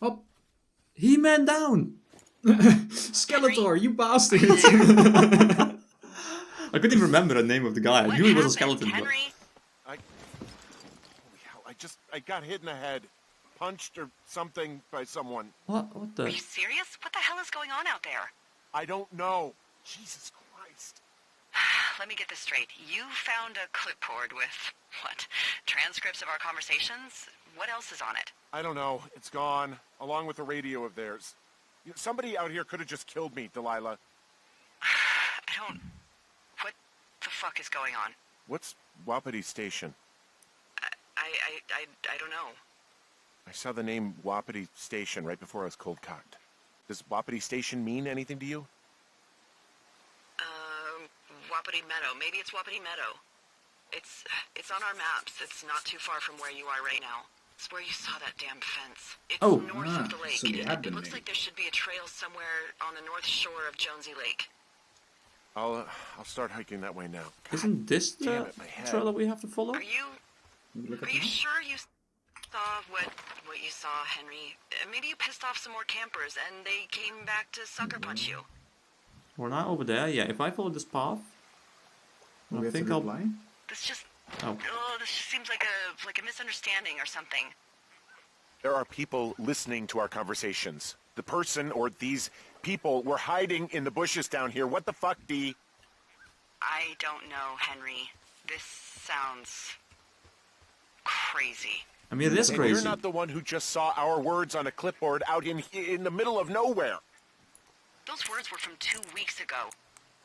Oh, He-Man down! Skeletor, you bastard! I couldn't even remember the name of the guy. I knew he was a skeleton. But... Holy hell, I got hit in the head. Punched or something by someone. What the? Are you serious? What the hell is going on out there? I don't know. Jesus Christ. Let me get this straight. You found a clipboard with, what, transcripts of our conversations? What else is on it? I don't know. It's gone, along with the radio of theirs. You know, somebody out here could have just killed me, Delilah. What the fuck is going on? What's Wapiti Station? I don't know. I saw the name Wapiti Station right before I was cold-cocked. Does Wapiti Station mean anything to you? Wapiti Meadow. Maybe it's Wapiti Meadow. It's on our maps. It's not too far from where you are right now. It's where you saw that damn fence. It's north of the lake. So It looks like there should be a trail somewhere on the north shore of Jonesy Lake. I'll start hiking that way now. Isn't this the Damn it, my head. trail that we have to follow? Are you sure you saw what you saw, Henry? Maybe you pissed off some more campers and they came back to sucker punch you. We're not over there. Yeah, if I follow this path, I think I'll. This just Oh. this just seems like a misunderstanding or something. There are people listening to our conversations. The person or these people were hiding in the bushes down here. What the fuck, Dee? I don't know, Henry. This sounds crazy. I mean, it is And crazy. you're not the one who just saw our words on a clipboard out in the middle of nowhere. Those words were from 2 weeks ago.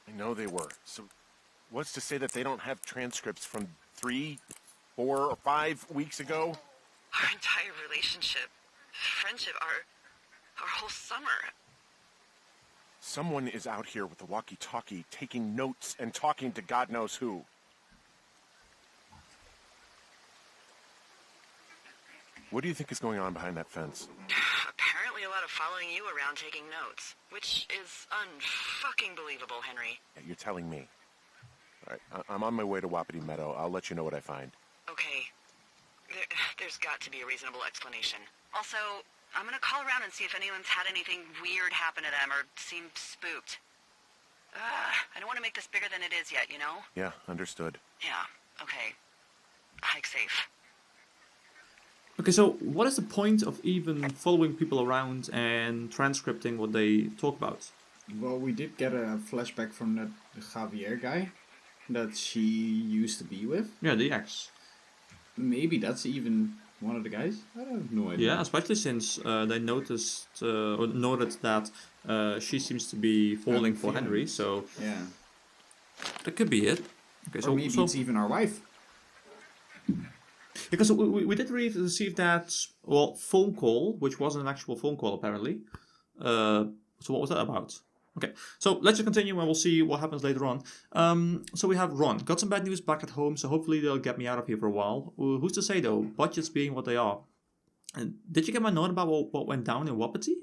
I know they were. So what's to say that they don't have transcripts from 3, 4, or 5 weeks ago? Our entire relationship, friendship, our whole summer. Someone is out here with a walkie-talkie taking notes and talking to God knows who. What do you think is going on behind that fence? Apparently a lot of following you around taking notes, which is unfucking believable, Henry. Yeah, you're telling me. All right, I'm on my way to Wapiti Meadow. I'll let you know what I find. Okay. There's got to be a reasonable explanation. Also, I'm gonna call around and see if anyone's had anything weird happen to them or seemed spooked. I don't want to make this bigger than it is yet, you know? Yeah, understood. Yeah, okay. Hike safe. Okay, so what is the point of even following people around and transcripting what they talk about? Well, we did get a flashback from the Javier guy that she used to be with. Yeah, the ex. Maybe that's even one of the guys? I have no idea. Yeah, especially since they noticed or noted that she seems to be falling for Henry, so Yeah. that could be it. Okay, Or maybe it's even our wife. Because we did receive that, well, phone call, which wasn't an actual phone call apparently. So what was that about? Okay, so let's just continue and we'll see what happens later on. So we have Ron. Got some bad news back at home, so hopefully they'll get me out of here for a while. Who's to say though, budgets being what they are. And did you get my note about what went down in Wapiti?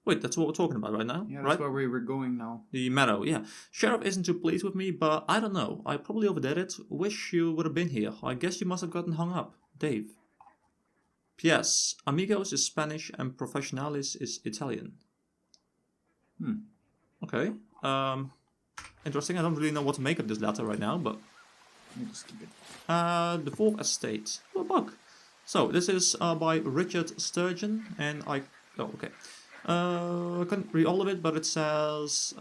Wait, that's what we're talking about right now, Yeah, right? that's where we were going now. The meadow, yeah. Sheriff isn't too pleased with me, but I don't know. I probably overdid it. Wish you would have been here. I guess you must have gotten hung up. Dave. P.S. Amigos is Spanish and Professionalis is Italian. Okay. Interesting. I don't really know what to make of this letter right now, but... We'll just keep it. The Fourth Estate. Oh, a book. So, this is by Richard Sturgeon, and I... Oh, okay. I couldn't read all of it, but it says...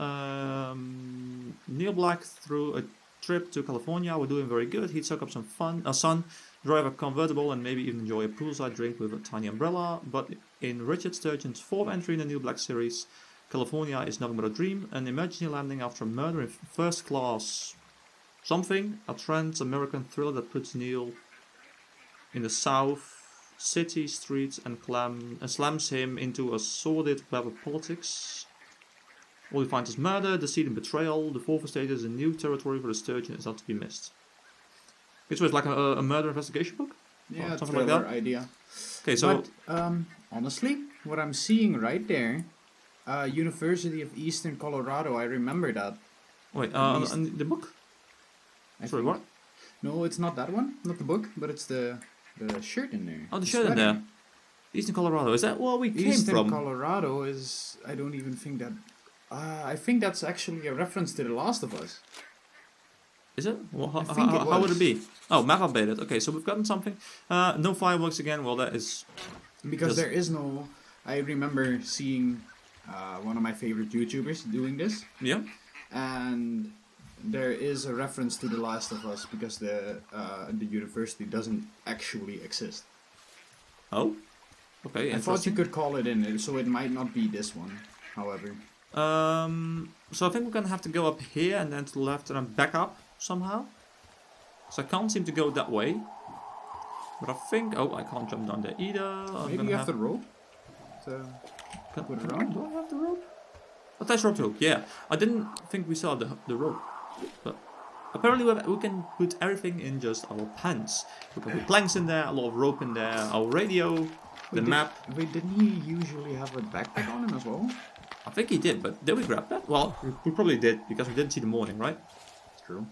Neil Black threw a trip to California. We're doing very good. He took up some sun, drive a convertible, and maybe even enjoy a poolside drink with a tiny umbrella. But in Richard Sturgeon's fourth entry in the Neil Black series, California is nothing but a dream, an emergency landing after a murder in first class something, a trans-American thriller that puts Neil in the South City streets and slams him into a sordid web of politics. All he finds is murder, deceit and betrayal. The Fourth Estate is a new territory for the Sturgeon, is not to be missed. Okay, so it's like a murder investigation book? Yeah, Or something like that? idea. Okay, so... But, honestly, what I'm seeing right there, University of Eastern Colorado, I remember that. Wait, and the book? Sorry, what? No, it's not that one, not the book, but it's the shirt in there. Oh, the The shirt in sweater. there. Eastern Colorado, is that where we came Eastern from? Colorado is... I don't even think that... I think that's actually a reference to The Last of Us. Is it? Well, I think it how would was. it be? Oh, map updated. Okay, so we've gotten something. No fireworks again. Well, that is... Because Yes. there is no... I remember seeing one of my favorite YouTubers doing this. Yeah. And there is a reference to The Last of Us because the university doesn't actually exist. Oh? Okay, I thought you interesting. could call it in, so it might not be this one, however. So I think we're gonna have to go up here and then to the left and then back up somehow. So I can't seem to go that way. But I think... Oh, I can't jump down there either. I'm Maybe gonna you have the rope to put it around? Do I have the rope? Attach rope hook, yeah. I didn't think we saw the rope. But apparently we can put everything in just our pants. We can put planks in there, a lot of rope in there, our radio, the map. Wait, didn't he usually have a backpack on him as well? I think he did, but did we grab that? Well, we probably did, because we didn't see the morning, right? True.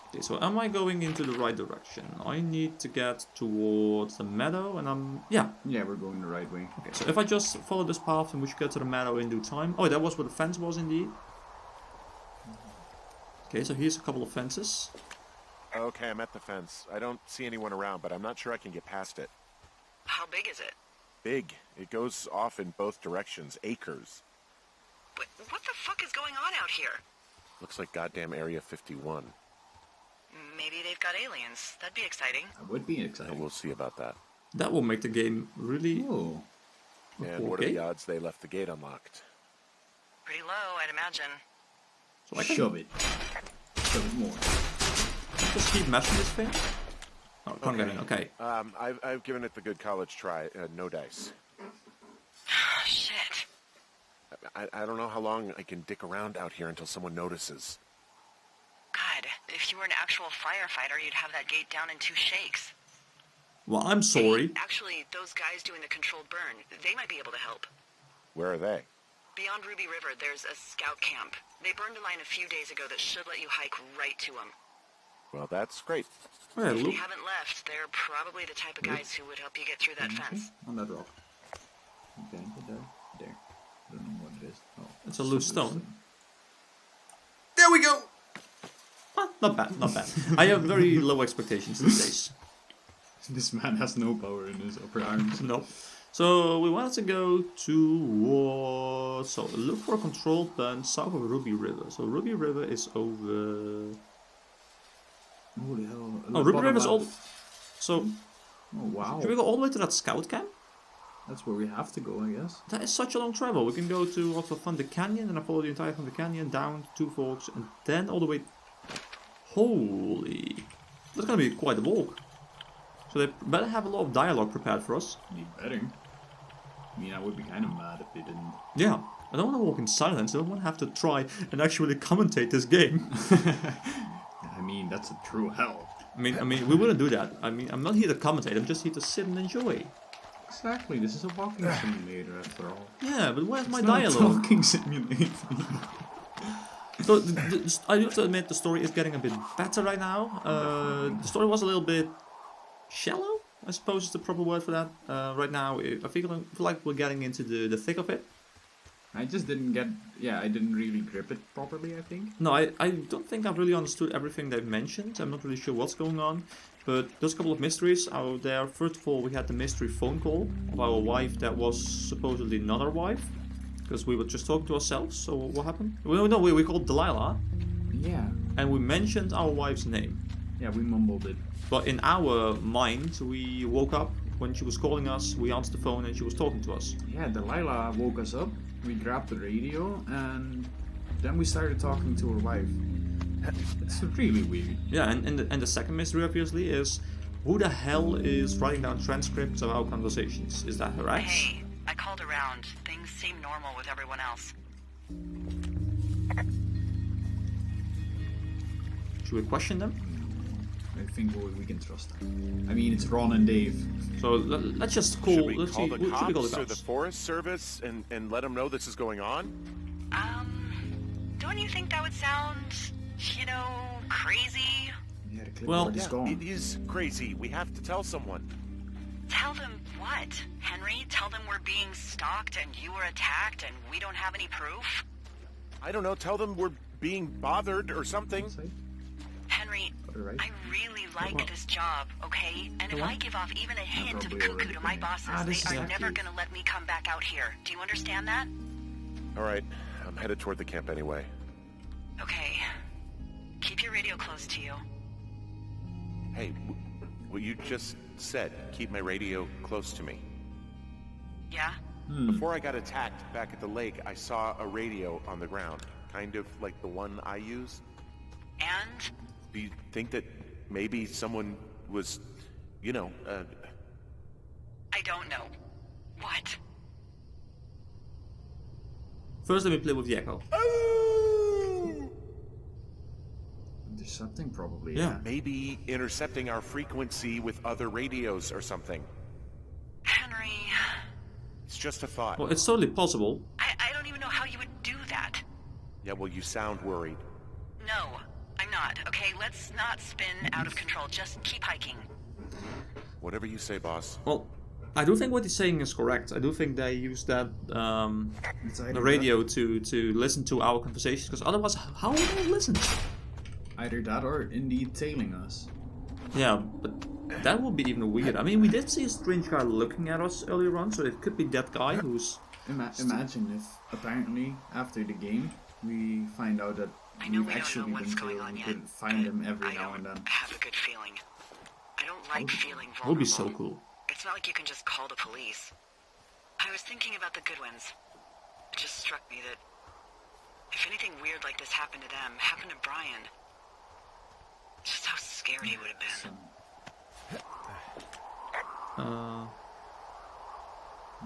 Okay, so am I going into the right direction? I need to get towards the meadow, and I'm... Yeah. Yeah, we're going the right way. Okay, so if I just follow this path, and we should get to the meadow in due time. Oh, that was where the fence was, indeed. Okay, so here's a couple of fences. Okay, I'm at the fence. I don't see anyone around, but I'm not sure I can get past it. How big is it? Big. It goes off in both directions. Acres. What the fuck is going on out here? Looks like goddamn Area 51. Maybe they've got aliens. That'd be exciting. That would be And exciting. we'll see about that. That will make the game really... Whoa. And what are the odds they left the gate unlocked? Pretty low, I'd imagine. So I can Shove it. Shove it more. just keep mashing this thing. Oh, can't get in, okay. I've given it the good college try. No dice. Shit. I don't know how long I can dick around out here until someone notices. God, if you were an actual firefighter, you'd have that gate down in 2 shakes. Well, I'm sorry. Actually, those guys doing the controlled burn, they might be able to help. Where are they? Beyond Ruby River, there's a scout camp. They burned a line a few days ago that should let you hike right to them. Well, that's great. Okay, If look. they haven't left, they're probably the type of guys who would help you get through that fence. On that rock. Okay, there. There. I don't know what it is. Oh, It's a loose stone. There we go! Ah, not bad, not bad. I have very low expectations these days. This man has no power in his upper arms. No. So we wanted to go towards... So look for a controlled burn south of Ruby River. So Ruby River is over... Holy hell. Oh, Ruby River is all... So Oh, wow. should we go all the way to that scout camp? That's where we have to go, I guess. That is such a long travel. We can go to also Thunder Canyon and I follow the entire Thunder Canyon down to Two Forks and then all the way... Holy... That's gonna be quite a walk. So they better have a lot of dialogue prepared for us. You better. I mean, I would be kind of mad if they didn't. Yeah, I don't want to walk in silence. I don't want to have to try and actually commentate this game. I mean, that's a true hell. I mean, we wouldn't do that. I mean, I'm not here to commentate. I'm just here to sit and enjoy. Exactly, this is a walking simulator after all. Yeah, but where's my It's not a dialogue? talking simulator. So I have to admit the story is getting a bit better right now. The story was a little bit shallow, I suppose is the proper word for that. Right now, I feel like we're getting into the thick of it. I just didn't get... Yeah, I didn't really grip it properly, I think. No, I don't think I've really understood everything they've mentioned. I'm not really sure what's going on. But there's a couple of mysteries out there. First of all, we had the mystery phone call of our wife that was supposedly not our wife. Because we were just talking to ourselves. So what happened? No, we called Delilah. Yeah. And we mentioned our wife's name. Yeah, we mumbled it. But in our mind, we woke up when she was calling us. We answered the phone and she was talking to us. Yeah, Delilah woke us up. We grabbed the radio and then we started talking to her wife. It's really weird. Yeah, and the second mystery obviously is who the hell is writing down transcripts of our conversations? Is that her ex? Hey, I called around. Things seem normal with everyone else. Should we question them? I think we can trust them. I mean, it's Ron and Dave. So let's just call. Should we Let's call see. the Should we call cops the or the cops? Forest Service and let them know this is going on? Don't you think that would sound, crazy? Yeah, the Well, clipboard is It gone. is crazy. We have to tell someone. Tell them what? Henry, tell them we're being stalked and you were attacked and we don't have any proof? I don't know, tell them we're being bothered or something. Henry, Alright. I really like this job, okay? And if I give off even a hint of probably cuckoo already to my did. bosses, This they is are never active. gonna let me come back out here. Do you understand that? All right, I'm headed toward the camp anyway. Okay. Keep your radio close to you. Hey, what you just said, keep my radio close to me. Yeah? Before I got attacked back at the lake, I saw a radio on the ground, kind of like the one I use. And? Do you think that maybe someone was, you know, I don't know. What? First, let me play with the echo. Intercepting, probably. Yeah. maybe intercepting our frequency with other radios or something? Henry, It's just a thought. Well, it's totally possible. I don't even know how you would do that. Yeah, well, you sound worried. No, I'm not, okay? Let's not spin out of control. Just keep hiking. Whatever you say, boss. Well, I do think what he's saying is correct. I do think they use that It's either the radio to listen to our conversations, because otherwise, how would they listen? Either that or indeed tailing us. Yeah, but that would be even weird. I mean, we did see a strange guy looking at us earlier on, so it could be that guy who's... Imagine if, apparently, after the game, we find out that I know we've we don't actually know what's been going tailed on and yet. could find him every I now don't and then. have a good feeling. I don't like feeling That vulnerable. would be so cool. It's not like you can just call the police. I was thinking about the Goodwins. It just struck me that if anything weird like this happened to them, happened to Brian, just how scared he would have been.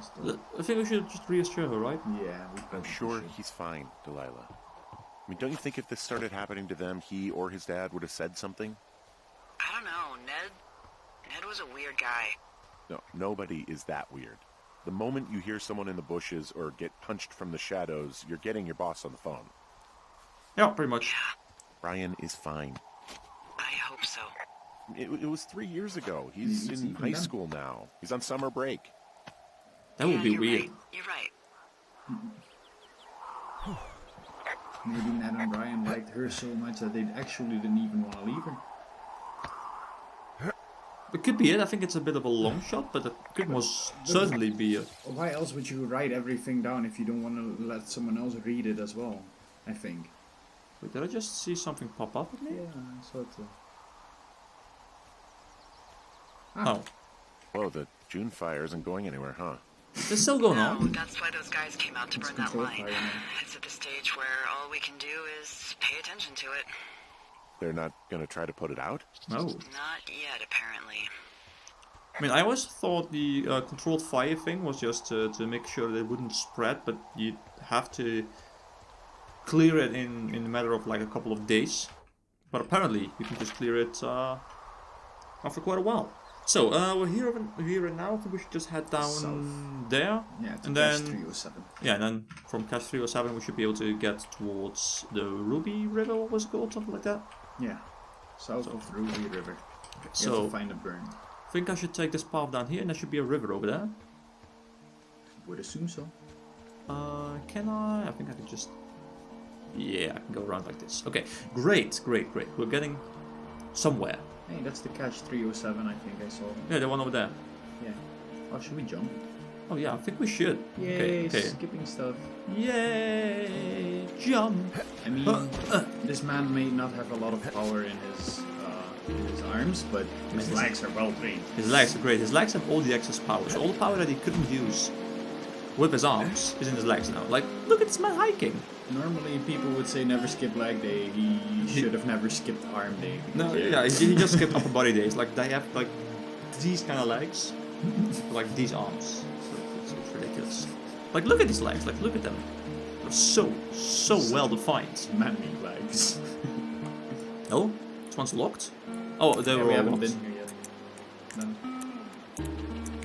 So, I think we should just reassure her, right? yeah, we I'm probably sure should. he's fine, Delilah. I mean, don't you think if this started happening to them, he or his dad would have said something? I don't know, Ned was a weird guy. No, nobody is that weird. The moment you hear someone in the bushes or get punched from the shadows, you're getting your boss on the phone. Yeah, pretty much. Yeah, Brian is fine. I hope so. It was 3 years ago. He's He's in even high done. school now. He's on summer break. That would Yeah, be you're weird. Right. You're right. Maybe Ned and Brian liked her so much that they actually didn't even want to leave her. It could be it. I think it's a bit of a long shot, but it could most certainly be it. Why else would you write everything down if you don't want to let someone else read it as well? I think. Wait, did I just see something pop up at me? Yeah, I saw it too. Oh, Whoa, the June fire isn't going anywhere, huh? it's still going No, on. that's why those guys came out to It's burn that controlled line. fire now. It's at the stage where all we can do is pay attention to it. They're not gonna try to put it out? No. Not yet, apparently. I mean, I always thought the controlled fire thing was just to make sure that it wouldn't spread, but you'd have to clear it in a matter of like a couple of days. But apparently, you can just clear it after quite a while. So, we're here and now. I think we should just head down South. there. Yeah, to and Cache then 307. yeah, and then from Cache 307 we should be able to get towards the Ruby River, what was it called? Something like that. Yeah, south of Ruby River. You have So, to find a burn. I think I should take this path down here, and there should be a river over there. Would assume so. Can I? I think I can just... Yeah, I can go around like this. Okay, great. We're getting somewhere. Hey, that's the Cache 307 I think I saw. Yeah, the one over there. Yeah. Oh, should we jump? Oh yeah, I think we should. Yay, Okay. skipping stuff. Yay! Jump! I mean, this man may not have a lot of power in his arms, but his legs are well trained. His legs are great. His legs have all the excess power. So all the power that he couldn't use with his arms is in his legs now. Like, look at this man hiking. Normally, people would say never skip leg day. He should have never skipped arm day. No, yeah, he just skipped upper body days. Like, they have like these kind of legs, like these arms. So it's ridiculous. Like, look at these legs. Like, look at them. They're so well defined. Manly legs. Oh, this one's locked. Oh, they Yeah, were we all haven't locked. been here yet. No.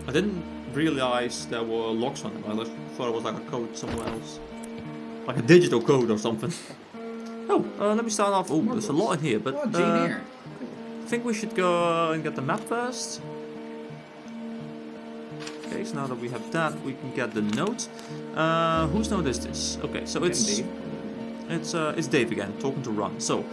I didn't realize there were locks on them. I thought it was like a code somewhere else. Like a digital code or something. Oh, let me start off. Oh, there's a lot in here, but Oh, Jane Eyre. I think we should go and get the map first. Okay, so now that we have that, we can get the note. Whose note is this? Okay, so it's Dave again, talking to Ron. So,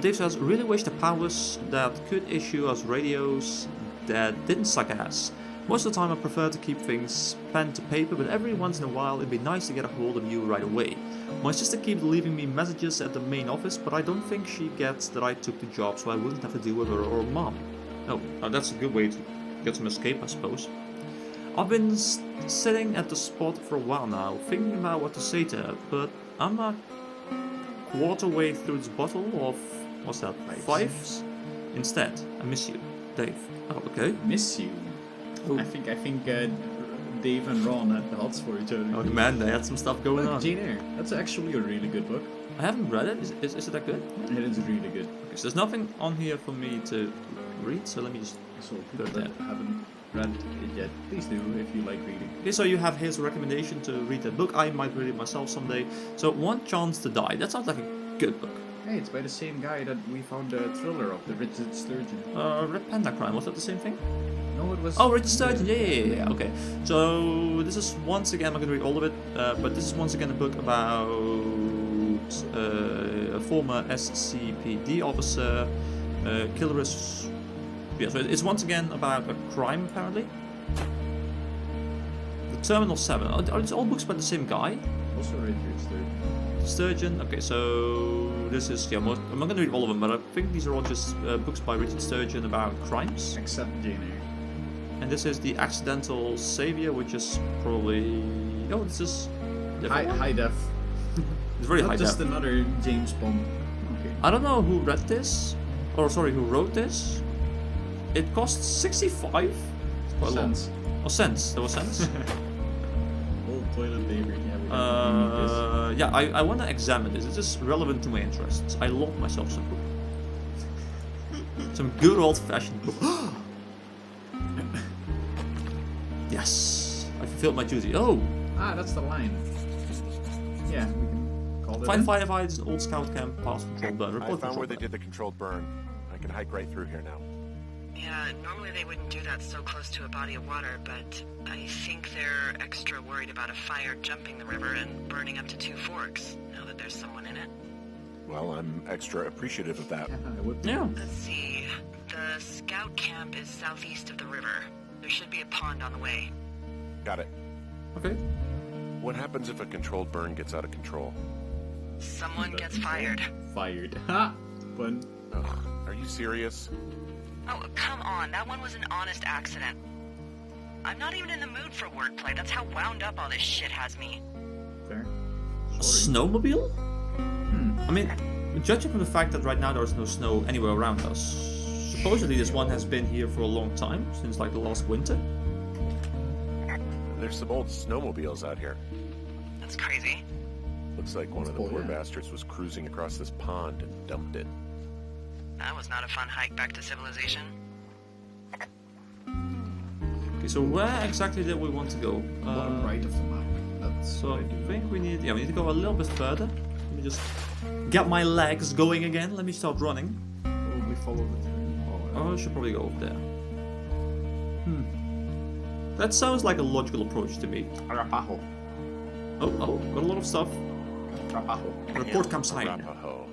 Dave says, really wish the powers that could issue us radios that didn't suck ass. Most of the time I prefer to keep things pen to paper, but every once in a while it'd be nice to get a hold of you right away. My sister keeps leaving me messages at the main office, but I don't think she gets that I took the job, so I wouldn't have to deal with her or mom. Oh, that's a good way to get some escape, I suppose. I've been sitting at the spot for a while now, thinking about what to say to her, but I'm a quarter way through this bottle of, what's that, fives? Instead, I miss you, Dave. Oh, okay. Miss you? Oh. I think Dave and Ron had the hots for each other. Oh man, they had some stuff going on. Jane Eyre. That's actually a really good book. I haven't read it. Is it that good? It is really good. Okay, so there's nothing on here for me to read, so let me just... So people that haven't read it yet, please do if you like reading. Okay, so you have his recommendation to read that book. I might read it myself someday. So, One Chance to Die. That sounds like a good book. Hey, it's by the same guy that we found the thriller of, the Richard Sturgeon. Red Panda Crime, was that the same thing? No, it was... Oh, Richard Sturgeon, yeah. Okay, so this is once again, I'm not going to read all of it, but this is once again a book about a former SCPD officer, killer is... Yeah, so it's once again about a crime, apparently. The Terminal 7. Are these all books by the same guy? Also Richard Sturgeon. Sturgeon. Okay, so this is... Yeah, I'm not going to read all of them, but I think these are all just books by Richard Sturgeon about crimes. Except Jane Eyre. And this is The Accidental Savior, which is probably... Oh, this is... High def. It's very high Not def. just another James Bond. Okay. I don't know who read this, or sorry, who wrote this. It costs 65? It's quite a lot. Cents. Oh, cents. There was cents. Old toilet paper. Yeah, we Yeah, I want to examine this. It's just relevant to my interests. I love myself some book. Some good old-fashioned book. Yes, I fulfilled my duty. Oh, that's the line. Yeah, we can call it. find firefighters in old scout camp, past control burn. I Report found control where they burn. did the controlled burn. I can hike right through here now. Yeah, normally they wouldn't do that so close to a body of water, but I think they're extra worried about a fire jumping the river and burning up to 2 forks, now that there's someone in it. Well, I'm extra appreciative of that. Yeah, I would. Yeah. Let's see. The scout camp is southeast of the river. There should be a pond on the way. Got it. Okay. What happens if a controlled burn gets out of control? Someone gets fired. Fired. Ha! Fun. Ugh, are you serious? Oh, come on. That one was an honest accident. I'm not even in the mood for wordplay. That's how wound up all this shit has me. Fair. A Sorry. snowmobile? I mean, judging from the fact that right now there's no snow anywhere around us, supposedly this one has been here for a long time, since like the last winter. There's some old snowmobiles out here. That's crazy. Looks like one of the Oh, poor yeah. bastards was cruising across this pond and dumped it. That was not a fun hike back to civilization. Okay, so where exactly did we want to go? Bottom right of the map. That's So I think we need to go a little bit further. Let me just get my legs going again. Let me start running. probably follow the train. Oh, I should probably go over there. That sounds like a logical approach to me. Arapaho. Oh, got a lot of stuff. Arapaho. Report comes high. Arapaho.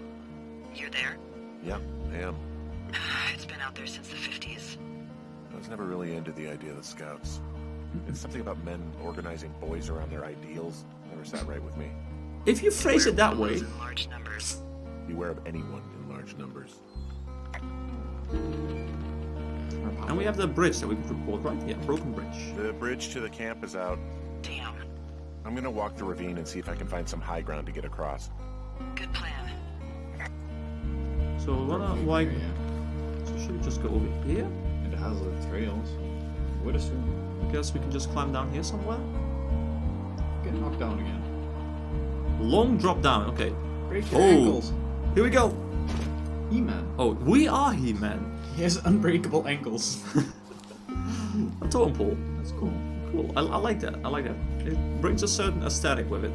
You're there? Yeah, I am. It's been out there since the 50s. I was never really into the idea of the Scouts. It's something about men organizing boys around their ideals. Never sat right with me. If you phrase it that way, In large numbers. Beware of anyone in large numbers. and we have the bridge that we could report, right? Yeah, broken bridge. The bridge to the camp is out. Damn. I'm gonna walk the ravine and see if I can find some high ground to get across. Good plan. So why? Yeah. So should we just go over here? It has the trails. Would assume. I guess we can just climb down here somewhere. Get knocked down again. Long drop down. Okay. Break your Oh. ankles. Here we go. He-Man. Oh, we are He-Man. He has unbreakable ankles. A totem pole. That's cool. Cool. I like that. I like that. It brings a certain aesthetic with it.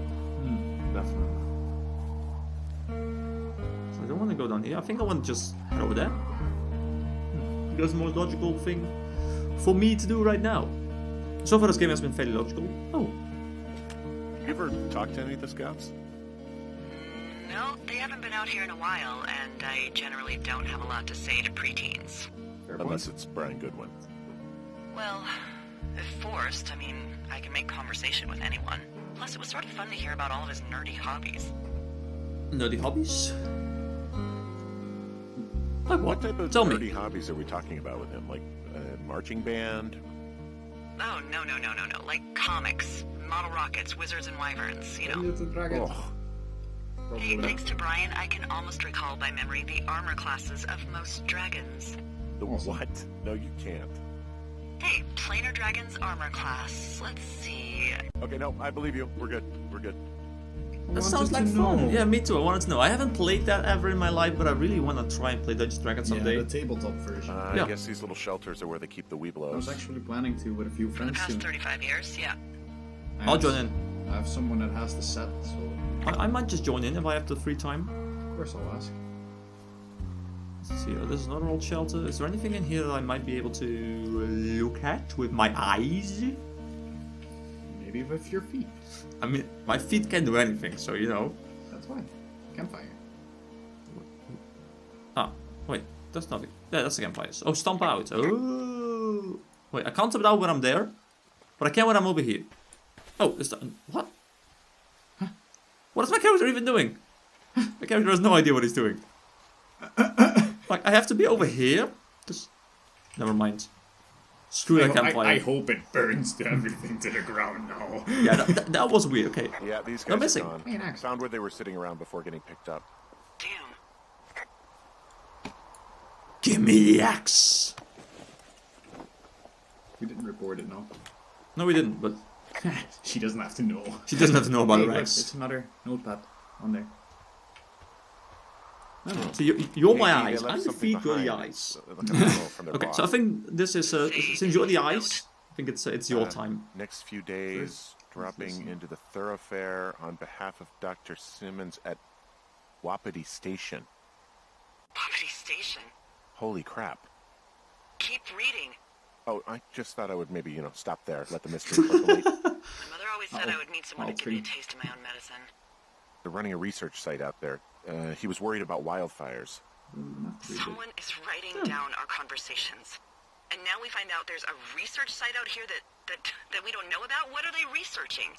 Definitely. So I don't want to go down here. I think I want to just head over there. That's the most logical thing for me to do right now. So far this game has been fairly logical. Oh. You ever talked to any of the scouts? No, they haven't been out here in a while, and I generally don't have a lot to say to preteens. Fair Unless point. it's Brian Goodwin. Well, if forced, I mean, I can make conversation with anyone. Plus, it was sort of fun to hear about all of his nerdy hobbies. Nerdy hobbies? Like What what? type of Tell nerdy me. hobbies are we talking about with him? Like marching band? Oh, no. Like comics, model rockets, wizards and wyverns, you know. Little dragon. Oh, Hey, thanks to Brian, I can almost recall by memory the armor classes of most dragons. the Awesome. what? No, you can't. Hey, planar dragon's armor class. Let's see. Okay, no, I believe you. We're good. We're good. That sounds like fun. Yeah, me too. I wanted to know. I haven't played that ever in my life, but I really want to try and play Dungeons & Dragons someday. Yeah, the tabletop version. I Yeah. guess these little shelters are where they keep the I was Weeblos. actually planning to with a few For the friends past soon. 35 years, yeah. I I'll have- join in. I have someone that has the set, so I might just join in if I have the free time. of course I'll ask. Let's see, there's another old shelter. Is there anything in here that I might be able to look at with my eyes? Maybe with your feet. I mean, my feet can do anything, so you know. That's fine. Campfire. Ah, wait, that's not it. Yeah, that's the campfires. Oh, stomp out. Oh, wait, I can't stomp out when I'm there, but I can when I'm over here. Oh, is that what? Huh? What is my character even doing? My character has no idea what he's doing. Like, I have to be over here? Just... Never mind. Screw that campfire. I hope it burns everything to the ground now. Yeah, that was weird. Okay. Yeah, these They're guys missing. are gone. Hey, Max. Found where they were sitting around before getting picked up. Damn. Give me the axe. We didn't report it, no. No, we didn't, but She doesn't have to know. she doesn't have to know about Hey, the look, axe. it's another notepad on there. So you're my Maybe they eyes. left I'm the something feet, you're the behind. eyes. Like a memo from their Okay, boss. so I think this is since you're the eyes, I think it's your time. Next few days, dropping into the thoroughfare on behalf of Dr. Simmons at Wapiti Station. Poverty Station. Holy crap. Keep reading. Oh, I just thought I would maybe, stop there, let the mystery percolate. My mother always said I would need someone to All give me a three. taste of my own medicine. They're running a research site out there. He was worried about wildfires. Not really. Someone is writing down our conversations. And now we find out there's a research site out here that we don't know about? What are they researching?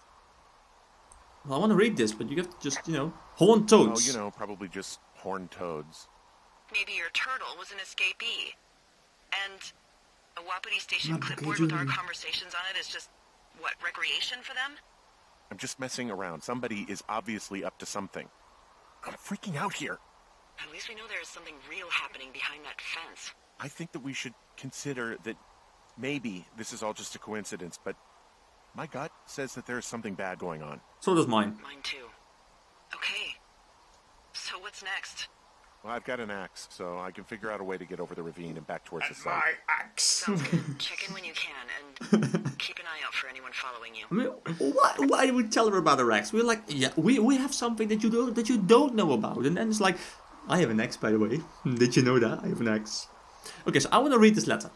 Well, I want to read this, but you have to just, horn toads. Oh, probably just horned toads. Maybe your turtle was an escapee. And a Wapiti Station Not clipboard okay, with our Julie. conversations on it is just, what, recreation for them? I'm just messing around. Somebody is obviously up to something. I'm freaking out here. At least we know there is something real happening behind that fence. I think that we should consider that maybe this is all just a coincidence, but my gut says that there is something bad going on. So does mine. Mine too. Okay. So what's next? Well, I've got an axe, so I can figure out a way to get over the ravine and back towards the And site. my axe. Sounds good. Check in when you can, and keep an eye out for anyone following you. I mean, why would we tell her about the axe? We're like, yeah, we have something that you don't know about, and then it's like, I have an axe, by the way. Did you know that? I have an axe. Okay, so I want to read this letter.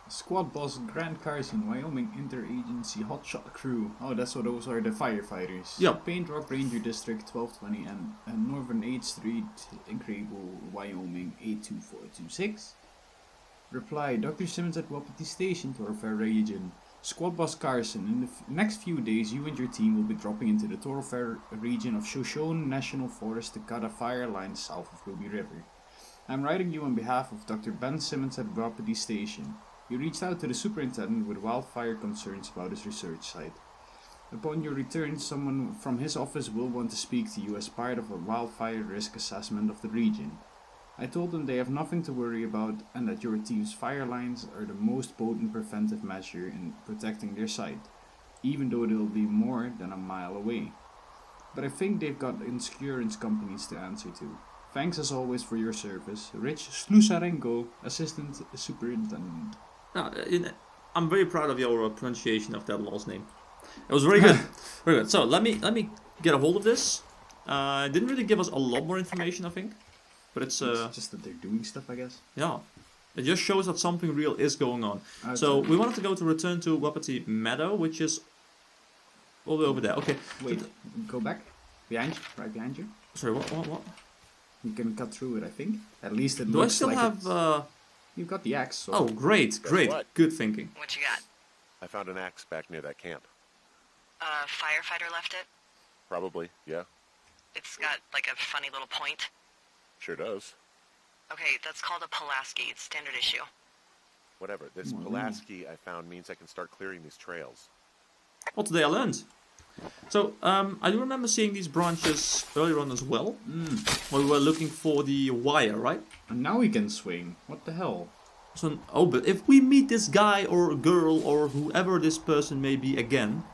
Squad boss Grant Carson, Wyoming Interagency Hotshot Crew. Oh, that's what those are, the firefighters. Yeah. Paint Rock Ranger District 1220 and Northern 8th Street in Crable, Wyoming 82426. Reply, Dr. Simmons at Wapiti Station, Thoroughfare region. Squad boss Carson, in the next few days you and your team will be dropping into the Thoroughfare region of Shoshone National Forest to cut a fire line south of Ruby River. I'm writing you on behalf of Dr. Ben Simmons at Wapiti Station. You reached out to the superintendent with wildfire concerns about his research site. Upon your return, someone from his office will want to speak to you as part of a wildfire risk assessment of the region. I told them they have nothing to worry about and that your team's fire lines are the most potent preventive measure in protecting their site, even though they'll be more than a mile away. But I think they've got insurance companies to answer to. Thanks as always for your service. Rich Slusarenko, Assistant Superintendent. I'm very proud of your pronunciation of that last name. It was very good. Very good. So let me get a hold of this. It didn't really give us a lot more information, I think. But it's It's just that they're doing stuff, I guess. yeah. It just shows that something real is going on. Okay. So we wanted to go to return to Wapiti Meadow, which is all the way over there. Okay. Wait, go back. Behind you, right behind you. Sorry, what? You can cut through it, I think. At least it Do I looks still like have... it's... You've got the axe, so... Oh, great. what? Good thinking. What you got? I found an axe back near that camp. Firefighter left it? Probably, yeah. It's got, like, a funny little point. Sure does. Okay, that's called a Pulaski. It's standard issue. Whatever. This Pulaski I found means I can start clearing these trails. Well, today I learned. So, I do remember seeing these branches earlier on as well. When we were looking for the wire, right? And now we can swing. What the hell? So, oh, but if we meet this guy or girl or whoever this person may be again,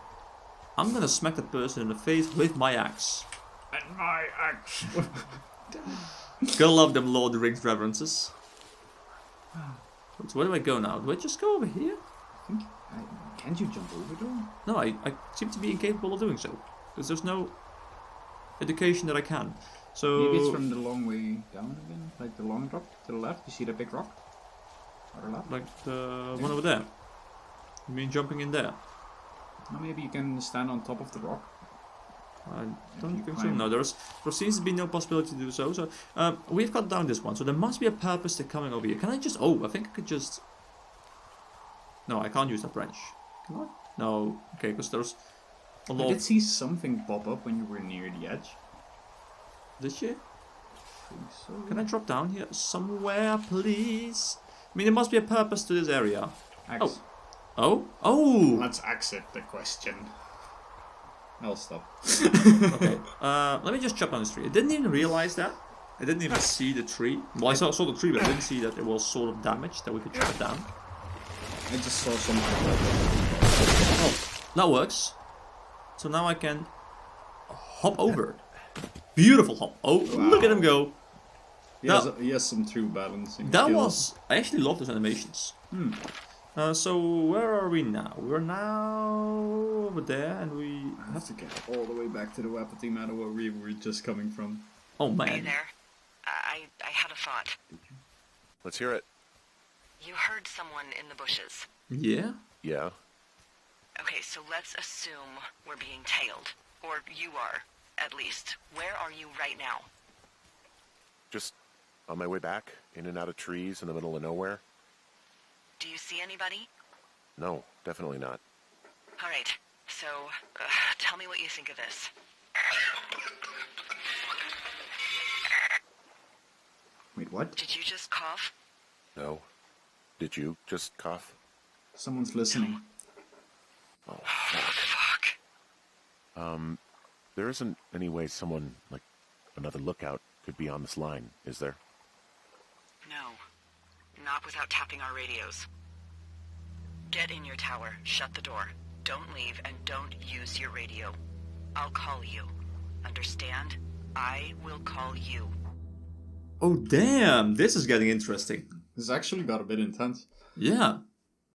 I'm gonna smack that person in the face with my axe. And my axe! Gotta love them Lord of the Rings references. So where do I go now? Do I just go over here? I think... Can't you jump over though? No, I seem to be incapable of doing so. Because there's no indication that I can. So... Maybe it's from the long way down again? Like the long drop to the left? You see the big rock? Or left? Like the one over there. You mean jumping in there? Or maybe you can stand on top of the rock. I don't you think so. climb. No, there seems to be no possibility to do so. So we've got down this one. So there must be a purpose to coming over here. Can I just... Oh, I think I could just... No, I can't use that branch. Can I? No. Okay, because there's a I lot... did see something pop up when you were near the edge. Did you? I think so. Can I drop down here somewhere, please? I mean, there must be a purpose to this area. Axe. Oh? Oh! Let's accept the question. I'll stop. Okay. Let me just chop down this tree. I didn't even realize that. I didn't even see the tree. Well, I saw the tree, but I didn't see that it was sort of damaged, that we could chop it down. I just saw something. Oh, that works. So now I can hop over. Beautiful hop. Oh, Wow. look at him go. He has some true balancing That skills. was... I actually love those animations. So where are we now? We're now over there, and we have to get all the way back to the Wapiti Meadow where we were just coming from. Oh Are you man. there? I had a thought. Let's hear it. You heard someone in the bushes. Yeah. Yeah. Okay, so let's assume we're being tailed. Or you are, at least. Where are you right now? Just on my way back, in and out of trees in the middle of nowhere. Do you see anybody? No, definitely not. All right, so tell me what you think of this. Wait, what? Did you just cough? No. Did you just cough? Someone's listening. Oh, Fuck. there isn't any way someone, like another lookout, could be on this line, is there? No. Not without tapping our radios. Get in your tower, shut the door. Don't leave, and don't use your radio. I'll call you. Understand? I will call you. Oh damn, this is getting interesting. This actually got a bit intense. Yeah.